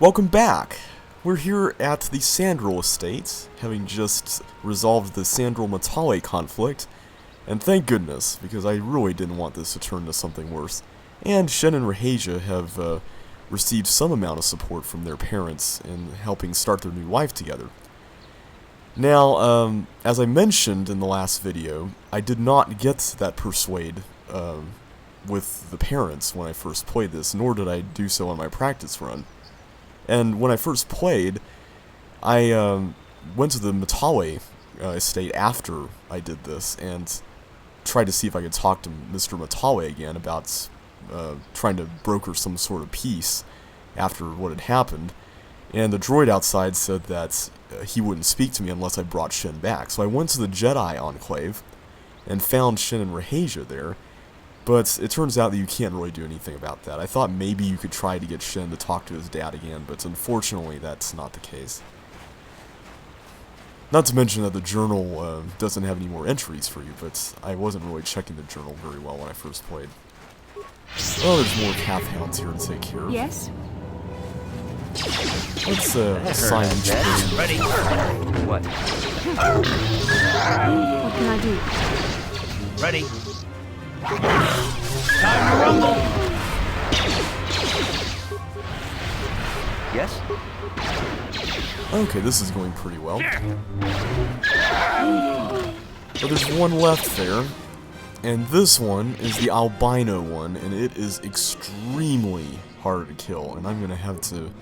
Welcome back! We're here at the Sandral estate, having just resolved the Sandral-Matale conflict, and thank goodness, because I really didn't want this to turn to something worse. And Shen and Rahasia have received some amount of support from their parents in helping start their new life together. Now, as I mentioned in the last video, I did not get that persuade with the parents when I first played this, nor did I do so on my practice run. And when I first played, I went to the Matale estate after I did this and tried to see if I could talk to Mr. Matale again about trying to broker some sort of peace after what had happened. And the droid outside said that he wouldn't speak to me unless I brought Shen back. So I went to the Jedi Enclave and found Shen and Rahasia there. But it turns out that you can't really do anything about that. I thought maybe you could try to get Shen to talk to his dad again, but unfortunately that's not the case. Not to mention that the journal doesn't have any more entries for you, but I wasn't really checking the journal very well when I first played. Oh, there's more calf hounds here to take care of. Yes? Let's assign each person. Ready? What? What can I do? Ready? Time to rumble! Yes? Okay, this is going pretty well. But there's one left there. And this one is the albino one, and it is extremely hard to kill. And I'm going to have to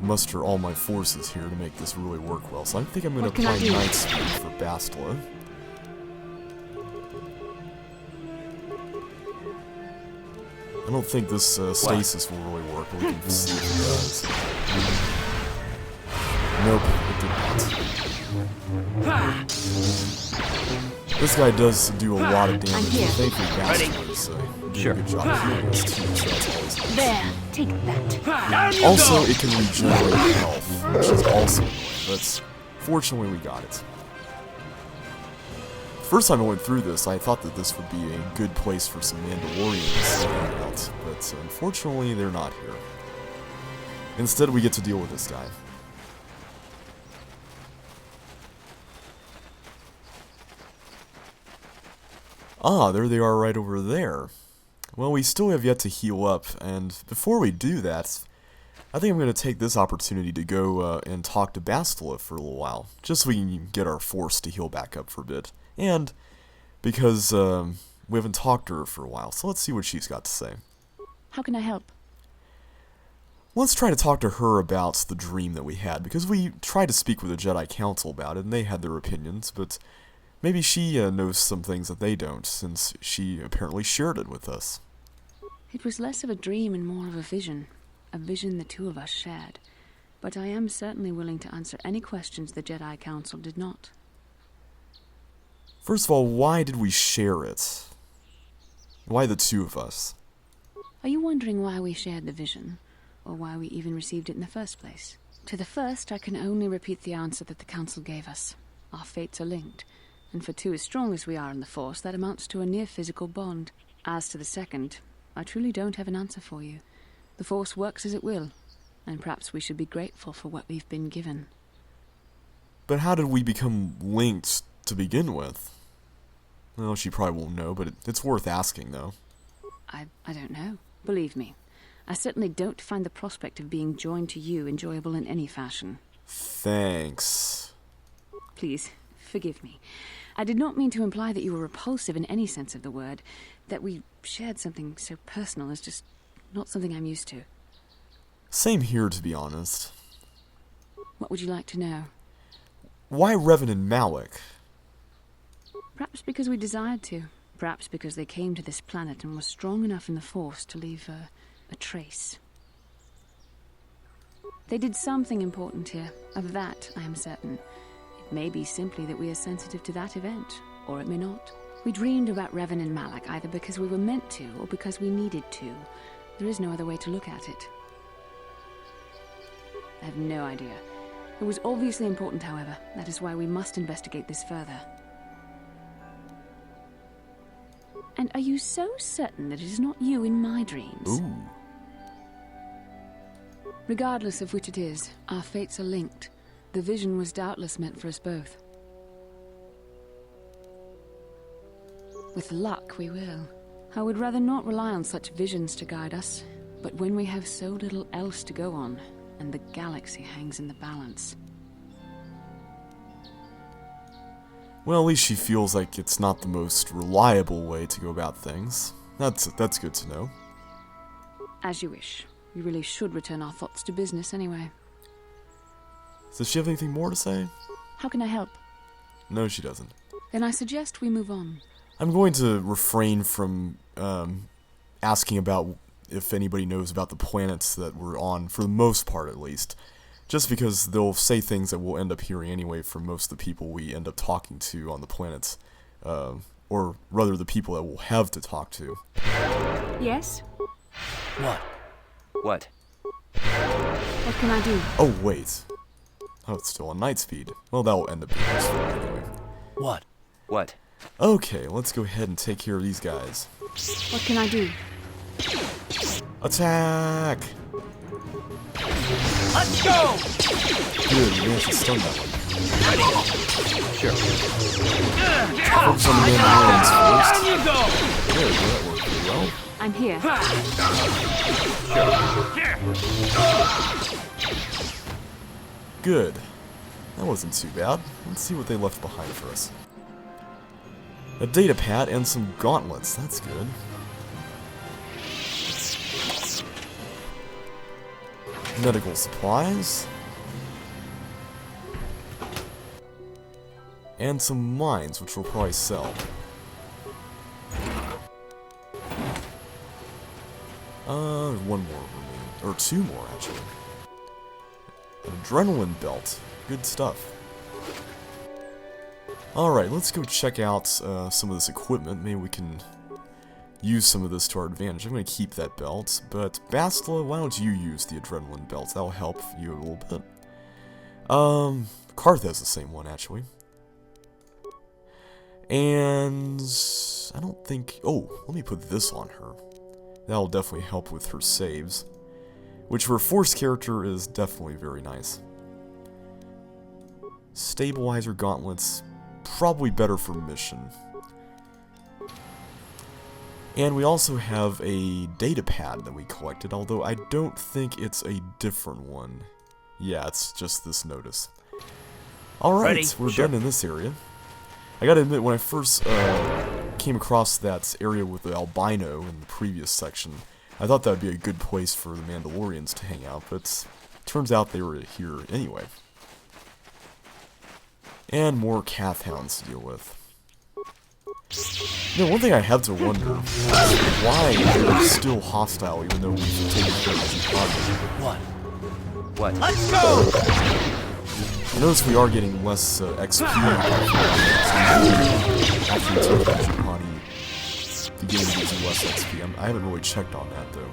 muster all my forces here to make this really work well. So I think I'm going to apply Night Speed for Bastila. I don't think this stasis will really work, but we can see if it does. Nope, it did not. This guy does do a lot of damage. Thankfully, Bastila is doing a good job of healing us too, so that's always nice. There, take that. Also, it can regenerate health, which is also annoying, but fortunately we got it. First time I went through this, I thought that this would be a good place for some Mandalorians to hang out, but unfortunately they're not here. Instead, we get to deal with this guy. Ah, there they are right over there. Well, we still have yet to heal up, and before we do that, I think I'm going to take this opportunity to go and talk to Bastila for a little while, just so we can get our force to heal back up for a bit. And because we haven't talked to her for a while, so let's see what she's got to say. How can I help? Let's try to talk to her about the dream that we had, because we tried to speak with the Jedi Council about it, and they had their opinions, but maybe she knows some things that they don't, since she apparently shared it with us. It was less of a dream and more of a vision the two of us shared. But I am certainly willing to answer any questions the Jedi Council did not. First of all, why did we share it? Why the two of us? Are you wondering why we shared the vision, or why we even received it in the first place? To the first, I can only repeat the answer that the Council gave us. Our fates are linked, and for two as strong as we are in the Force, that amounts to a near-physical bond. As to the second, I truly don't have an answer for you. The Force works as it will, and perhaps we should be grateful for what we've been given. But how did we become linked to begin with? Well, she probably won't know, but it's worth asking, though. I don't know. Believe me, I certainly don't find the prospect of being joined to you enjoyable in any fashion. Thanks. Please, forgive me. I did not mean to imply that you were repulsive in any sense of the word. That we shared something so personal is just not something I'm used to. Same here, to be honest. What would you like to know? Why Revan and Malik? Perhaps because we desired to. Perhaps because they came to this planet and were strong enough in the Force to leave a trace. They did something important here. Of that, I am certain. It may be simply that we are sensitive to that event, or it may not. We dreamed about Revan and Malik either because we were meant to, or because we needed to. There is no other way to look at it. I have no idea. It was obviously important, however. That is why we must investigate this further. And are you so certain that it is not you in my dreams? Ooh. Regardless of which it is, our fates are linked. The vision was doubtless meant for us both. With luck, we will. I would rather not rely on such visions to guide us, but when we have so little else to go on, and the galaxy hangs in the balance. Well, at least she feels like it's not the most reliable way to go about things. That's good to know. As you wish. We really should return our thoughts to business anyway. Does she have anything more to say? How can I help? No, she doesn't. Then I suggest we move on. I'm going to refrain from asking about if anybody knows about the planets that we're on, for the most part at least. Just because they'll say things that we'll end up hearing anyway from most of the people we end up talking to on the planets. Or rather, the people that we'll have to talk to. Yes? What? What? What can I do? Oh, wait. Oh, it's still on night speed. Well, that'll end up being useful anyway. What? What? Okay, let's go ahead and take care of these guys. What can I do? Attack! Let's go! Good, you managed to stun that one. Ready? Sure. Focus on the Mandalorians first. Down you go! There we go, that worked pretty well. I'm here. Good. That wasn't too bad. Let's see what they left behind for us. A data pad and some gauntlets. That's good. Medical supplies. And some mines, which we'll probably sell. One more remaining. Or two more, actually. An adrenaline belt. Good stuff. Alright, let's go check out some of this equipment. Maybe we can use some of this to our advantage. I'm going to keep that belt, but Bastila, why don't you use the adrenaline belt? That'll help you a little bit. Karth has the same one, actually. And I don't think... Oh, let me put this on her. That'll definitely help with her saves. Which for a Force character is definitely very nice. Stabilizer gauntlets, probably better for mission. And we also have a data pad that we collected, although I don't think it's a different one. Yeah, it's just this notice. Alright, we're done in this area. I gotta admit, when I first came across that area with the albino in the previous section, I thought that would be a good place for the Mandalorians to hang out, but turns out they were here anyway. And more Cath hounds to deal with. You know, one thing I have to wonder is why they're still hostile even though we've taken care of the problem. What? Let's go! I notice we are getting less XP after we take that Juhani. The game gives you less XP. I haven't really checked on that though.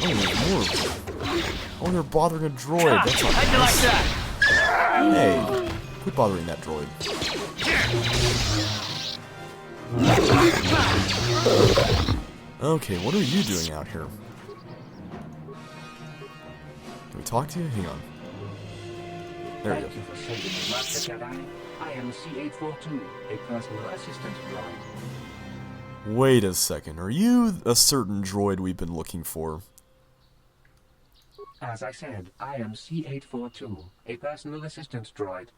Oh, there's more of them. Oh, they're bothering a droid. That's not How'd you like nice. that? Hey, quit bothering that droid. Okay, what are you doing out here? Can we talk to you? Hang on. There we go. Thank you for saving me, Master Jedi. I am C842, a personal assistant droid. Wait a second. Are you a certain droid we've been looking for? As I said, I am C842, a personal assistant droid.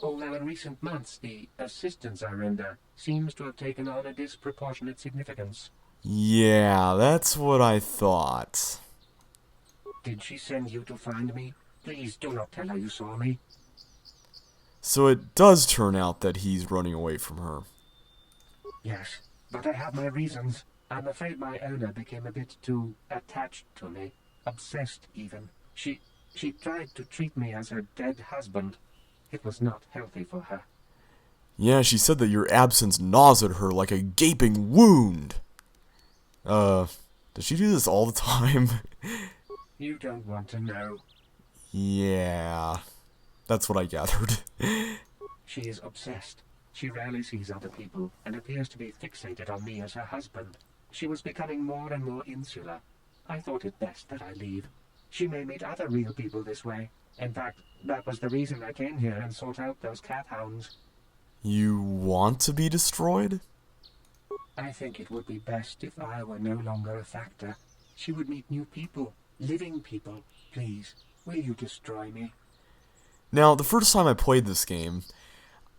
Although in recent months the assistance I render seems to have taken on a disproportionate significance. Yeah, that's what I thought. Did she send you to find me? Please do not tell her you saw me. So it does turn out that he's running away from her. Yes, but I have my reasons. I'm afraid my owner became a bit too attached to me. Obsessed, even. She tried to treat me as her dead husband. It was not healthy for her. Yeah, she said that your absence gnawed her like a gaping wound. Does she do this all the time? You don't want to know. Yeah, that's what I gathered. She is obsessed. She rarely sees other people and appears to be fixated on me as her husband. She was becoming more and more insular. I thought it best that I leave. She may meet other real people this way. In fact, that was the reason I came here and sought out those cat hounds. You want to be destroyed? I think it would be best if I were no longer a factor. She would meet new people, living people. Please, will you destroy me? Now, the first time I played this game,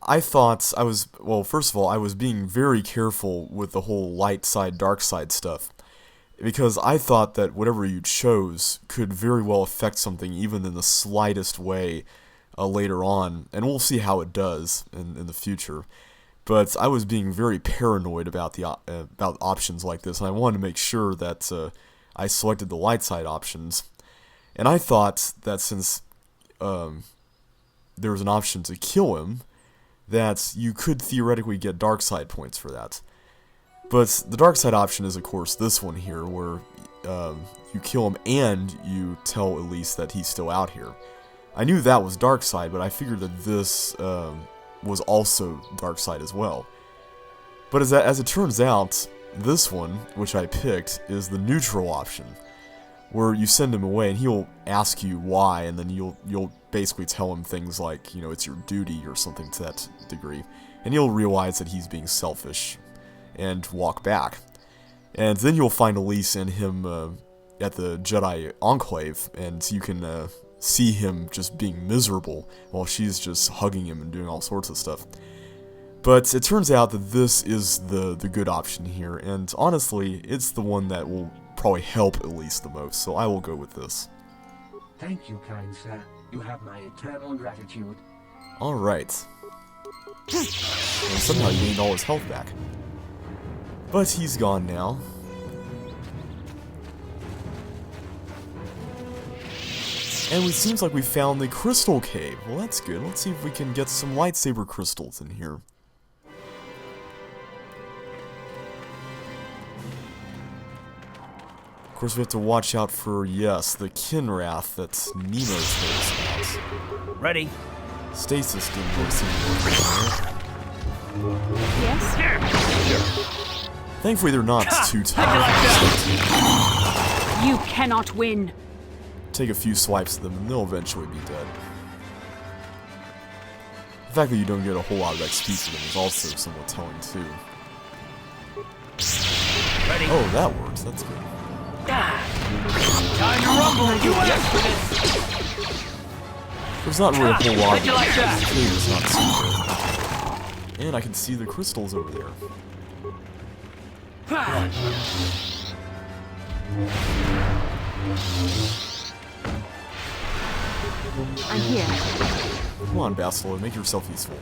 I thought I was, well, first of all, I was being very careful with the whole light side, dark side stuff. Because I thought that whatever you chose could very well affect something even in the slightest way later on. And we'll see how it does in the future. But I was being very paranoid about about options like this. And I wanted to make sure that I selected the light side options. And I thought that since there was an option to kill him, that you could theoretically get dark side points for that. But the dark side option is, of course, this one here, where you kill him and you tell Elise that he's still out here. I knew that was dark side, but I figured that this was also dark side as well. But as it turns out, this one, which I picked, is the neutral option, where you send him away and he'll ask you why, and then you'll basically tell him things like, you know, it's your duty or something to that degree, and he'll realize that he's being selfish and walk back. And then you'll find Elise and him at the Jedi Enclave, and you can see him just being miserable while she's just hugging him and doing all sorts of stuff. But it turns out that this is the good option here, and honestly, it's the one that will probably help Elise the most, so I will go with this. Thank you, kind sir. You have my eternal gratitude. Alright. And somehow he gained all his health back. But he's gone now. And it seems like we found the crystal cave. Well, that's good. Let's see if we can get some lightsaber crystals in here. Of course, we have to watch out for, yes, the Kinrath that Nemo told us about. Ready? Stasis didn't really seem to work anymore. Yes? Thankfully, they're not too tough. You cannot win. Take a few swipes at them and they'll eventually be dead. The fact that you don't get a whole lot of XP for them is also somewhat telling too. Ready? Oh, that works. That's good. Time to rumble. You asked for this. There's not really a whole lot of How'd you like that? the cave is not too big. And I can see the crystals over there. I'm here. Come on, Bastila, make yourself useful.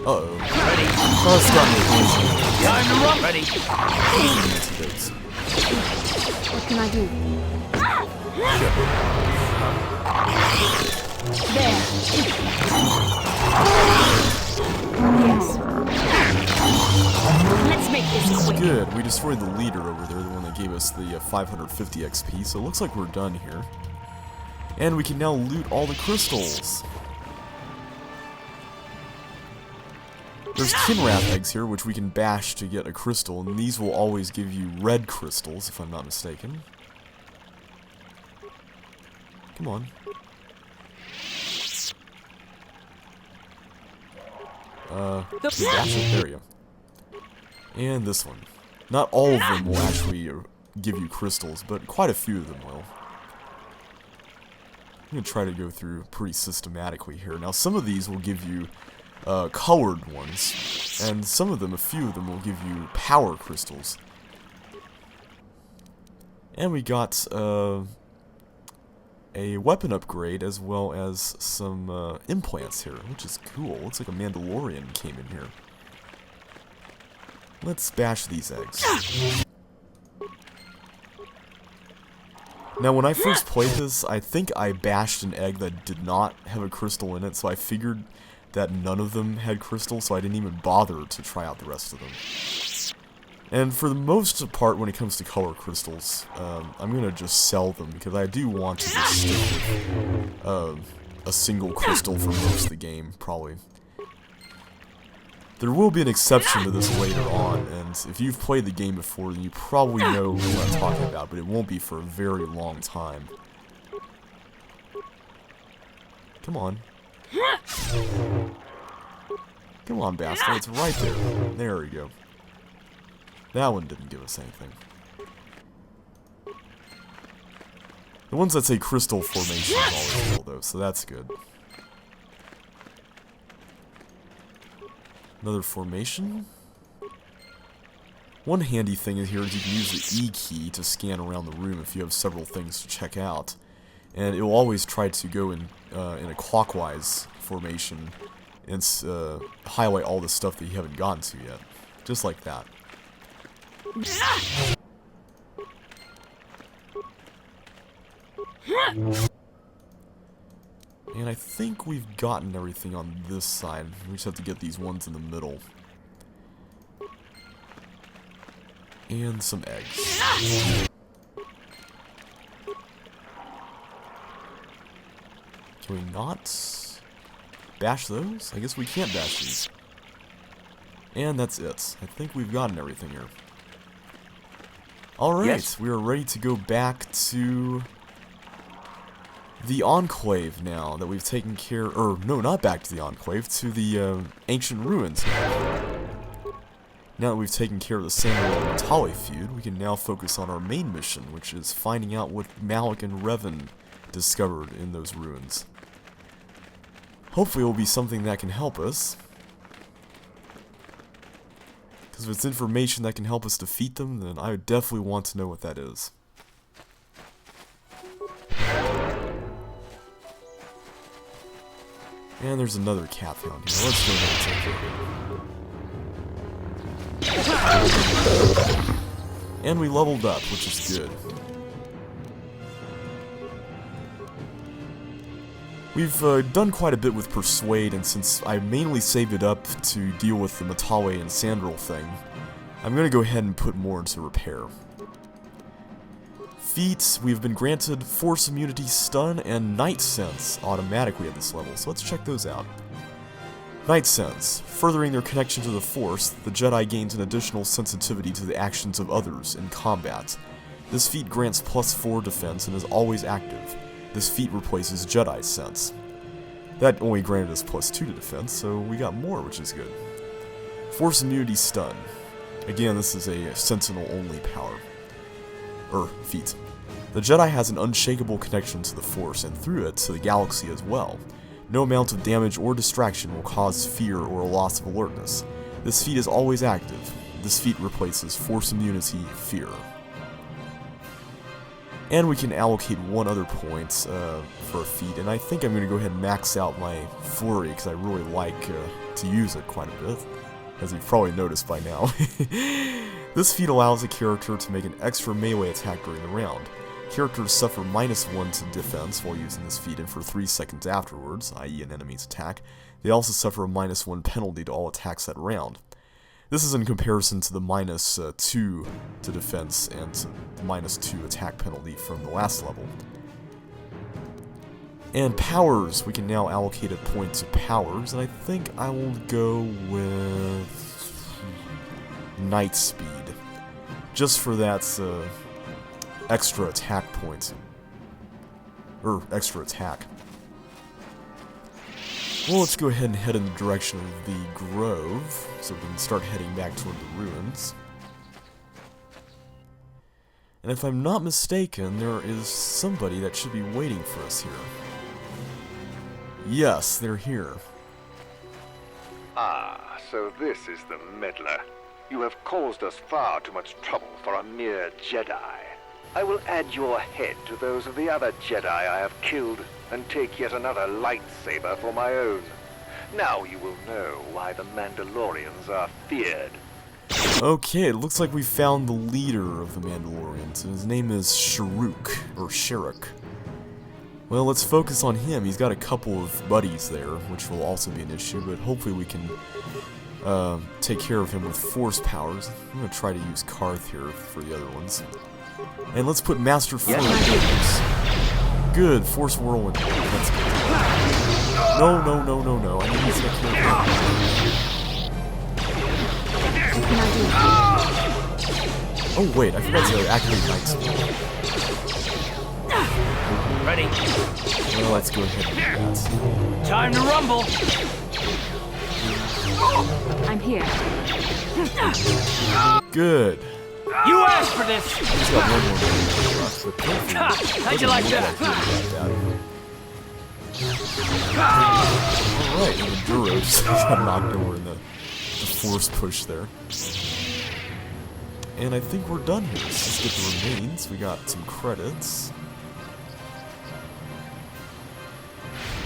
Uh-oh. Ready? Oh, it's gotten Time to rumble. Ready? antidotes. What can I do? There. Yes. Let's make this quick. Good, we destroyed the leader over there, the one that gave us the 550 XP, so it looks like we're done here. And we can now loot all the crystals. There's Kinrath eggs here, which we can bash to get a crystal, and these will always give you red crystals, if I'm not mistaken. Come on. Bash it, there you go. And this one. Not all of them will actually give you crystals, but quite a few of them will. I'm going to try to go through pretty systematically here. Now, some of these will give you colored ones, and some of them, a few of them, will give you power crystals. And we got a weapon upgrade as well as some implants here, which is cool. Looks like a Mandalorian came in here. Let's bash these eggs. Now, when I first played this, I think I bashed an egg that did not have a crystal in it, so I figured that none of them had crystals, so I didn't even bother to try out the rest of them. And for the most part, when it comes to color crystals, I'm going to just sell them, because I do want to just stick with a single crystal for most of the game, probably. There will be an exception to this later on, and if you've played the game before, then you probably know what I'm talking about, but it won't be for a very long time. Come on. Come on, bastard, it's right there. There we go. That one didn't give us anything. The ones that say crystal formation is always cool, though, so that's good. Another formation. One handy thing here is you can use the E key to scan around the room if you have several things to check out. And it will always try to go in a clockwise formation and highlight all the stuff that you haven't gotten to yet. Just like that. And I think we've gotten everything on this side. We just have to get these ones in the middle. And some eggs. Can we not bash those? I guess we can't bash these. And that's it. I think we've gotten everything here. Alright, yes. We are ready to go back to the Enclave now that we've taken care, or no, not back to the Enclave, to the ancient ruins. Now that we've taken care of the Samuel and Tali feud, we can now focus on our main mission, which is finding out what Malik and Revan discovered in those ruins. Hopefully it will be something that can help us. Because if it's information that can help us defeat them, then I would definitely want to know what that is. And there's another cat found here. Let's go ahead and take care of it. And we leveled up, which is good. We've done quite a bit with Persuade, and since I mainly saved it up to deal with the Matawe and Sandral thing, I'm going to go ahead and put more into Repair. Feats, we've been granted Force Immunity, Stun, and Night Sense automatically at this level, so let's check those out. Night Sense. Furthering their connection to the Force, the Jedi gains an additional sensitivity to the actions of others in combat. This feat grants +4 defense and is always active. This feat replaces Jedi Sense. That only granted us +2 to defense, so we got more, which is good. Force Immunity, Stun. Again, this is a Sentinel-only power. Feat. The Jedi has an unshakable connection to the Force, and through it, to the galaxy as well. No amount of damage or distraction will cause fear or a loss of alertness. This feat is always active. This feat replaces Force Immunity, Fear. And we can allocate one other point for a feat, and I think I'm going to go ahead and max out my Flurry, because I really like to use it quite a bit, as you've probably noticed by now. This feat allows a character to make an extra melee attack during the round. Characters suffer -1 to defense while using this feat, and for 3 seconds afterwards, i.e. an enemy's attack, they also suffer a -1 penalty to all attacks that round. This is in comparison to the -2 to defense and the -2 attack penalty from the last level. And powers, we can now allocate a point to powers, and I think I will go with Night Speed. Just for that extra attack point. Extra attack. Well, let's go ahead and head in the direction of the Grove, so we can start heading back toward the ruins. And if I'm not mistaken, there is somebody that should be waiting for us here. Yes, they're here. Ah, so this is the meddler. You have caused us far too much trouble for a mere Jedi. I will add your head to those of the other Jedi I have killed, and take yet another lightsaber for my own. Now you will know why the Mandalorians are feared. Okay, it looks like we found the leader of the Mandalorians, and his name is Sharuk. Well, let's focus on him. He's got a couple of buddies there, which will also be an issue, but hopefully we can take care of him with Force powers. I'm going to try to use Karth here for the other ones. And let's put Master Flurry to use. Good, Force Whirlwind. That's good. No. I need to take care of him. What can I do? Oh wait, I forgot to activate Night Speed. Ready? Well, let's go ahead and do that. Time to rumble. I'm here. Good. You asked for this. He's got one more move left, but hopefully How'd you like that? Alright, and the Duro just got knocked over in the force push there. And I think we're done here. Let's just get the remains. We got some credits.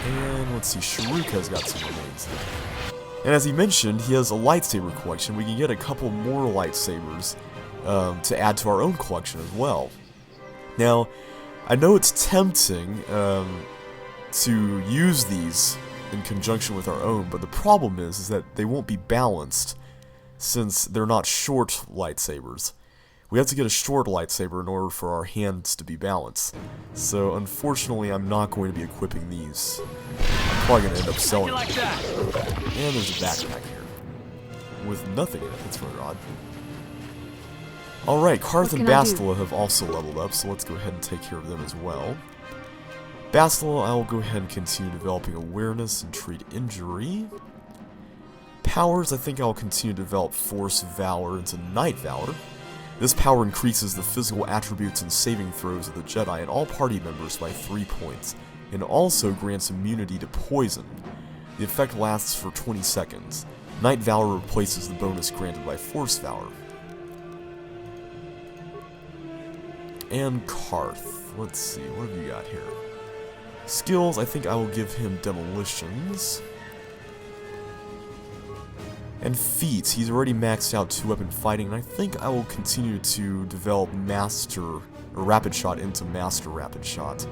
And let's see, Shiruka's got some remains there. And as he mentioned, he has a lightsaber collection. We can get a couple more lightsabers to add to our own collection as well. Now, I know it's tempting to use these in conjunction with our own, but the problem is that they won't be balanced since they're not short lightsabers. We have to get a short lightsaber in order for our hands to be balanced. So unfortunately, I'm not going to be equipping these. I'm probably going to end up selling them. And there's a backpack here with nothing in it. That's really odd. Alright, Karth and Bastila have also leveled up, so let's go ahead and take care of them as well. Bastila, I will go ahead and continue developing awareness and treat injury. Powers, I think I'll continue to develop Force Valor into Night Valor. This power increases the physical attributes and saving throws of the Jedi and all party members by 3 points, and also grants immunity to poison. The effect lasts for 20 seconds. Night Valor replaces the bonus granted by Force Valor. And Karth. Let's see, what have you got here? Skills, I think I will give him Demolitions. And feats, he's already maxed out 2-weapon fighting, and I think I will continue to develop Rapid Shot into Master Rapid Shot.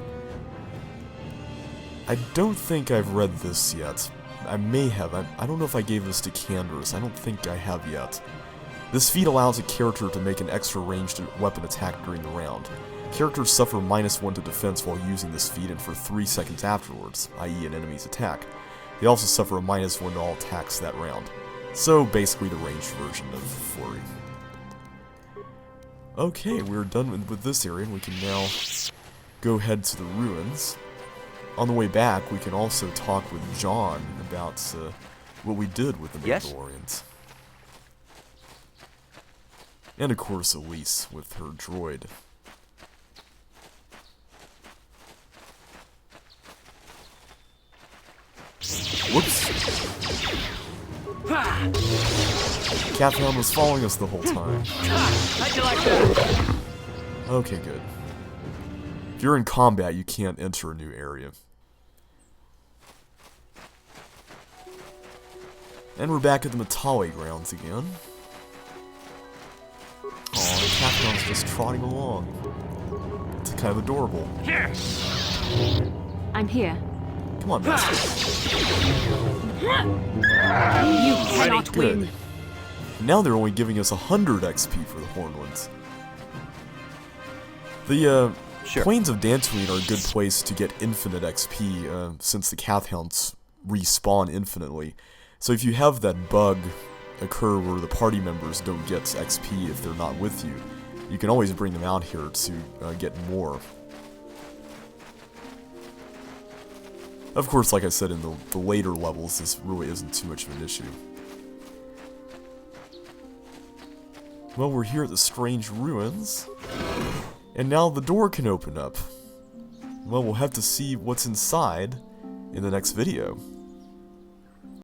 I don't think I've read this yet. I may have. I don't know if I gave this to Candace. I don't think I have yet. This feat allows a character to make an extra ranged weapon attack during the round. Characters suffer -1 to defense while using this feat and for 3 seconds afterwards, i.e. an enemy's attack. They also suffer a -1 to all attacks that round. So basically the ranged version of Flurry. Okay, we're done with this area, and we can now go head to the ruins. On the way back, we can also talk with John about what we did with the Mandalorians. And of course Elise with her droid. Whoops. Cathound was following us the whole time. How'd you like that? Okay, good. If you're in combat, you can't enter a new area. And we're back at the Matale grounds again. Aw, Cathound's just trotting along. It's kind of adorable. Here. I'm here. Come on, Master. You cannot Good. win. Now they're only giving us 100 XP for the Hornlands. The Plains of Dantooine are a good place to get infinite XP, since the Cathhounds respawn infinitely. So if you have that bug occur where the party members don't get XP if they're not with you, you can always bring them out here to get more. Of course, like I said, in the later levels, this really isn't too much of an issue. Well, we're here at the strange ruins, and now the door can open up. Well, we'll have to see what's inside in the next video.